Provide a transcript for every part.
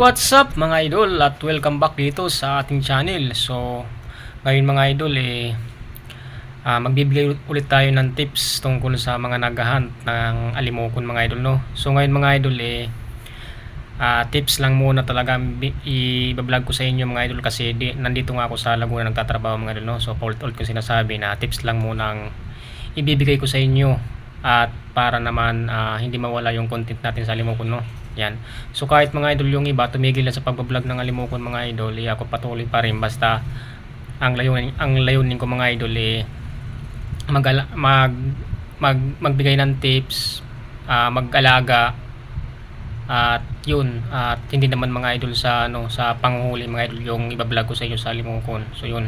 What's up mga idol at welcome back dito sa ating channel. So ngayon mga idol magbibigay ulit tayo ng tips tungkol sa mga naghahunt ng alimokon mga idol, no. So ngayon mga idol tips lang muna talaga i-vlog ko sa inyo mga idol, kasi nandito nga ako sa Laguna nagtatrabaho mga idol, no. So paulit-ulit ko sinasabi na tips lang muna ang ibibigay ko sa inyo, at para naman hindi mawala yung content natin sa alimokon, no. Yan. So kahit mga idol yung iba tumigil na sa pagbablog ng alimokon mga idol, ako patuloy pa rin, basta ang layunin ko mga idol magbigay ng tips, mag-alaga, at yun, at hindi naman mga idol sa sa panghuli mga idol yung ibablog ko sa inyo sa alimokon. So yun.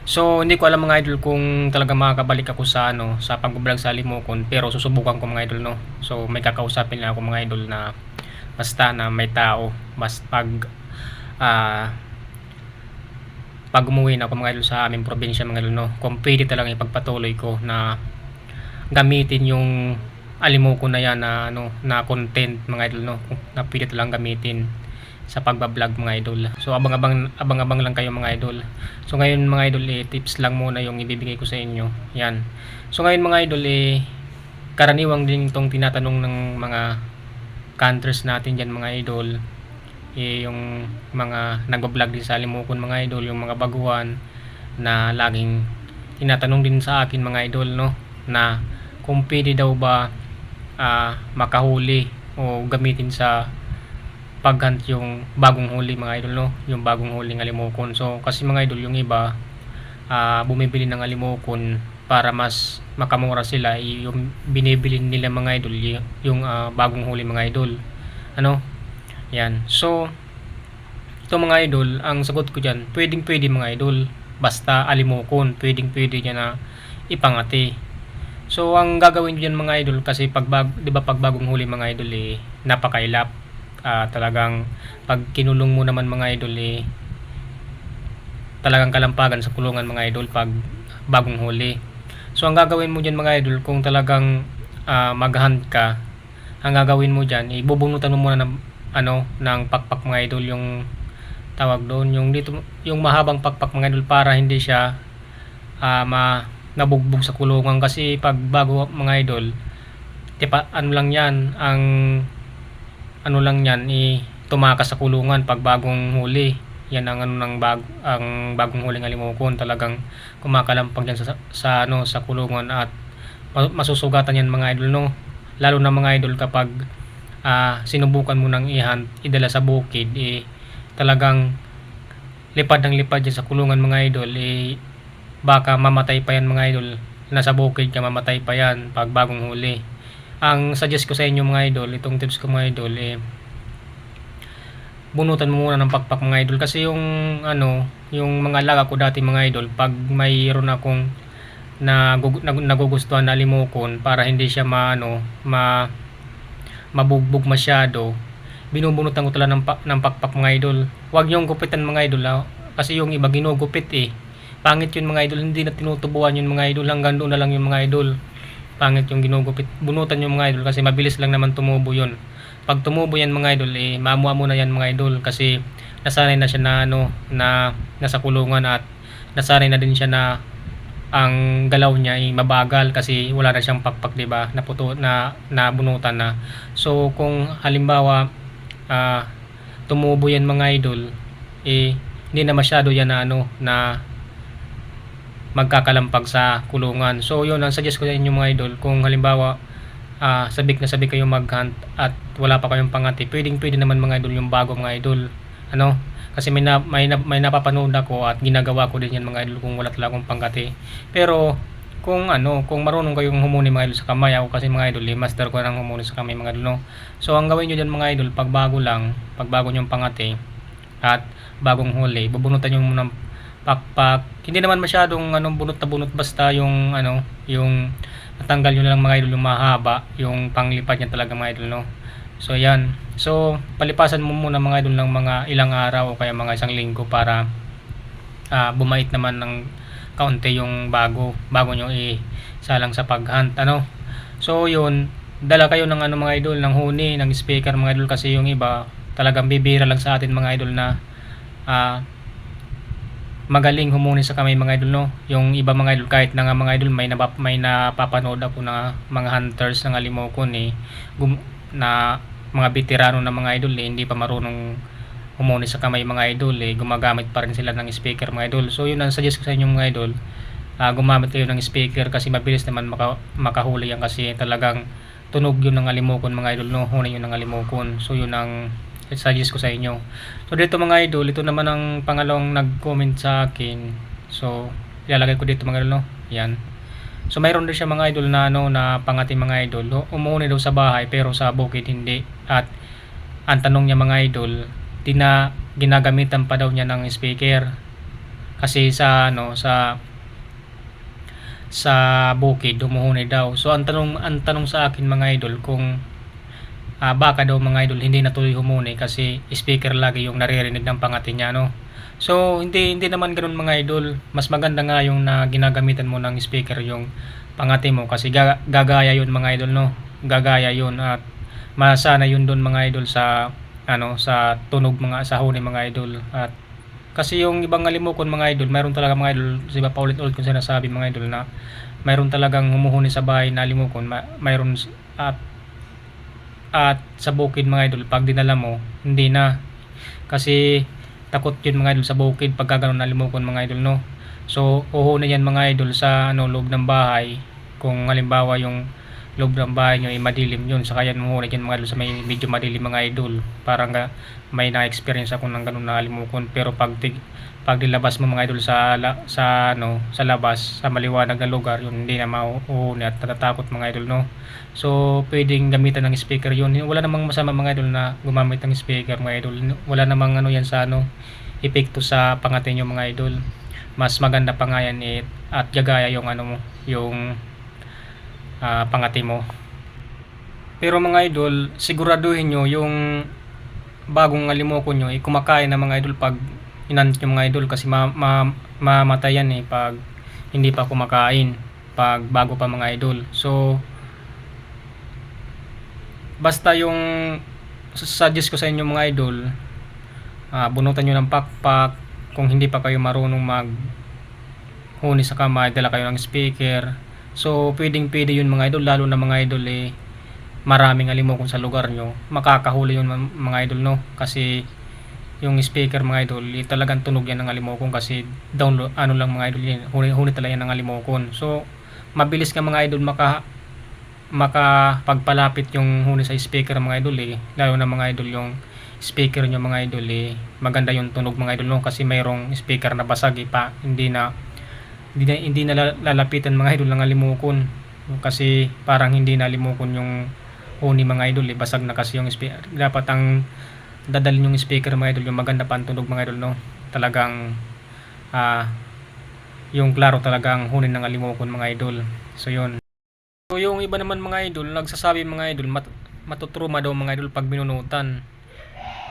So hindi ko alam mga idol kung talaga makakabalik ako sa sa pag-vlog sa alimokon, pero susubukan ko mga idol, no. So may kakausapin lang ako mga idol na basta na may tao, pag umuwi na ako mga idol sa aming probinsya mga idol, no, kung pwede talaga ipagpatuloy ko na gamitin yung alimokon na yan na na content mga idol, no, na pwede talagang gamitin sa pagbablog mga idol. So abang-abang lang kayo mga idol. So ngayon mga idol tips lang muna yung ibibigay ko sa inyo. Yan. So ngayon mga idol karaniwang din itong tinatanong ng mga counters natin diyan mga idol, yung mga nagbablog din sa alimokon mga idol, yung mga baguhan na laging tinatanong din sa akin mga idol, no, na kung pwede daw ba makahuli o gamitin sa paghunt yung bagong huli mga idol, no, yung bagong huling alimokon. So kasi mga idol yung iba bumibili ng alimokon para mas makamura sila, yung binibili nila mga idol yung bagong huli mga idol, yan. So ito mga idol, ang sagot ko dyan, pwedeng mga idol, basta alimokon pwedeng niya na ipangati. So ang gagawin nyo dyan mga idol, kasi diba pag bagong huli mga idol napakailap. Talagang pag kinulong mo naman mga idol talagang kalampagan sa kulungan mga idol pag bagong huli. So ang gagawin mo dyan mga idol, kung talagang maghunt ka, ang gagawin mo dyan, ibubunutan mo muna ng pakpak mga idol, yung tawag doon, yung mahabang pakpak mga idol, para hindi siya nabugbog sa kulungan. Kasi pag bago mga idol, lang yan, tumakas sa kulungan pag bagong huli. Yan ang ang bagong huling alimokon, talagang kumakalampag yan sa kulungan, at masusugatan yan mga idol, no. Lalo na mga idol kapag sinubukan mo nang idala sa bukid, talagang lipad ng lipad yan sa kulungan mga idol, baka mamatay pa yan mga idol. Nasa bukid ka, mamatay pa yan pag bagong huli. Ang suggest ko sa inyo mga idol, itong tips ko mga idol, bunutan mo muna ng pakpak mga idol, kasi yung mga alaga ko dati mga idol, pag mayroon akong nagugustuhan na alimokon, para hindi siya mabugbog masyado, binubunutan ko talaga ng pakpak mga idol. Huwag yung gupitan mga idol, kasi yung iba ginugupit pangit yun mga idol, hindi na tinutubuan yun mga idol, hanggang doon na lang yung mga idol. Pangit yung ginugupit. Bunutan yung mga idol, kasi mabilis lang naman tumubo yun. Pag tumubo yan mga idol, mamuha mo na yan mga idol, kasi nasanay na siya na nasa kulungan, at nasanay na din siya na ang galaw niya ay mabagal, kasi wala na siyang pakpak, diba, nabunutan na. So kung halimbawa tumubo yan mga idol, hindi na masyado yan na magkakalampag sa kulungan. So yun ang suggest ko sa inyo mga idol, kung halimbawa sabik kayo maghunt at wala pa kayong pangati, pwede naman mga idol yung bago mga idol, kasi may napapanood ako at ginagawa ko din yan mga idol, kung wala talaga akong pangati. Pero kung marunong kayong humuni mga idol sa kamay, ako kasi mga idol master ko ng humuni sa kamay mga idol, no. So ang gawin nyo dyan mga idol, pag bago nyo pangati at bagong huli, bubunutan nyo muna pakpak. Hindi naman masyadong bunot na bunot, basta yung natanggal nyo lang mga idol yung mahaba, yung panglipad niya talaga mga idol, no. So yan. So palipasan mo muna mga idol ng mga ilang araw o kaya mga isang linggo, para bumait naman ng kaunti yung bago nyo isalang sa paghunt, So yun, dala kayo ng mga idol, ng huni, ng speaker mga idol, kasi yung iba Talagang bibihira lang sa atin mga idol na magaling humuni sa kamay mga idol, no. Yung iba mga idol, kahit na nga mga idol may napapanood ako na mga hunters ng alimokon na mga veterano na mga idol hindi pa marunong humuni sa kamay mga idol gumagamit pa rin sila ng speaker mga idol. So yun ang suggest ko sa inyo mga idol, gumamit kayo ng speaker kasi mabilis naman makahuli yan, kasi talagang tunog yun ng alimokon mga idol, no. Huni yun ng alimokon. So yun ang suggest ko sa inyo. So dito mga idol, ito naman ang pangalawang nag-comment sa akin. So ilalagay ko dito mga idol, no. Yan. So mayroon din siya mga idol na na pangati mga idol. Umuuni daw sa bahay pero sa bukid hindi. At ang tanong niya mga idol, ginagamitan pa daw niya ng speaker. Kasi sa bukid umuuni daw. So ang tanong sa akin mga idol kung baka daw mga idol hindi natuloy humuni kasi speaker lagi yung naririnig ng pangati niya, no. So hindi naman ganoon mga idol. Mas maganda nga yung na ginagamitan mo ng speaker yung pangati mo, kasi gagaya yun mga idol, no. Gagaya yun at masana yun doon mga idol sa sa tunog sa huni mga idol. At kasi yung ibang alimokon mga idol, mayroon talaga mga idol, diba paulit-ulit kong sinasabi mga idol na mayroon talagang humuhuni sa bahay na alimokon, mayroon at sa bukid mga idol pag dinala mo hindi na, kasi takot yun mga idol sa bukid pag gano'n na limokon mga idol, no. So uhuni yan mga idol sa loob ng bahay. Kung halimbawa yung loob ng bahay nyo ay madilim yun, saka yan uhuni yan mga idol sa may medyo madilim mga idol. Parang may na-experience ako ng gano'n na limokon. Pero pag dilabas mo mga idol sa labas sa maliwanag na lugar, yun hindi na mauhuni at natatakot mga idol, no. So pwedeng gamitan ng speaker yun. Wala namang masama mga idol na gumamit ng speaker mga idol. Wala namang yan sa epekto sa pangati nyo mga idol. Mas maganda pa nga yan at gagaya yung yung pangati mo. Pero mga idol, siguraduhin nyo yung bagong alimokon nyo kumakain na mga idol pag inanit nyo mga idol, kasi mamatay yan pag hindi pa kumakain, pag bago pa mga idol. So basta yung suggest ko sa inyo mga idol, bunutan nyo ng pakpak. Kung hindi pa kayo marunong huni sa kamay, dala kayo ng speaker. So pwede yun mga idol, lalo na mga idol maraming alimokon sa lugar nyo, makakahuli yun mga idol, no. Kasi yung speaker mga idol talagang tunog yan ng alimokon, kasi download lang mga idol yan, huni talaga yan ng alimokon. So mabilis ka mga idol makapagpalapit yung huni sa speaker mga idol lalo na mga idol yung speaker nyo mga idol maganda yung tunog mga idol, no. Kasi mayroong speaker na basag hindi na lalapitan mga idol ng alimokon, kasi parang hindi na alimokon yung huni mga idol basag na kasi yung speaker. Dapat ang dadalhin yung speaker mga idol yung maganda pa ang tunog mga idol, no. Talagang yung klaro talagang huni ng alimokon mga idol. So yun. So yung iba naman mga idol nagsasabi mga idol matutruma daw mga idol pag binunutan.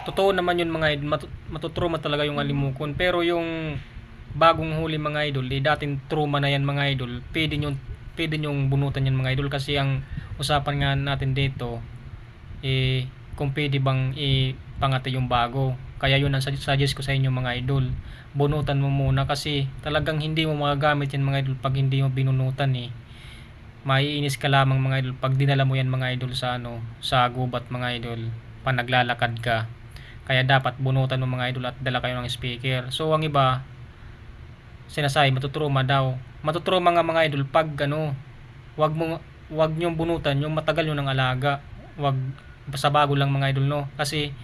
Totoo naman yun mga idol, matutruma talaga yung alimokon. Pero yung bagong huli mga idol dating truma na yan mga idol, pwede nyong bunutan yan mga idol. Kasi ang usapan nga natin dito kung pwede bang pangati yung bago. Kaya yun ang suggest ko sa inyo mga idol, bunutan mo muna, kasi talagang hindi mo magagamit yan mga idol pag hindi mo binunutan maiinis ka lamang mga idol pag dinala mo yan mga idol sa gubat mga idol pag naglalakad ka. Kaya dapat bunutan mo mga idol at dala kayo ng speaker. So ang iba sinasabi matutruma daw. Matutruma nga mga idol pag wag nyong bunutan yung matagal nyo ng alaga. Wag sa bago lang mga idol, no. Kasi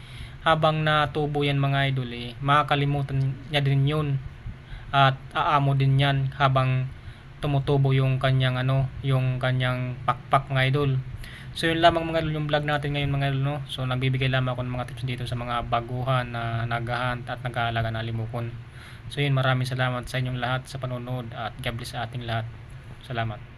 habang natubo yan mga idol makakalimutan niya din yun at aamo din yan habang tumutubo yung kanyang yung kanyang pakpak mga idol. So yun lamang mga idol yung vlog natin ngayon mga idol, no. So nagbibigay lamang ako ng mga tips dito sa mga baguhan na naghahunt at nag-aalaga ng alimokon. So yun, maraming salamat sa inyong lahat sa panonood at God bless sa ating lahat. Salamat.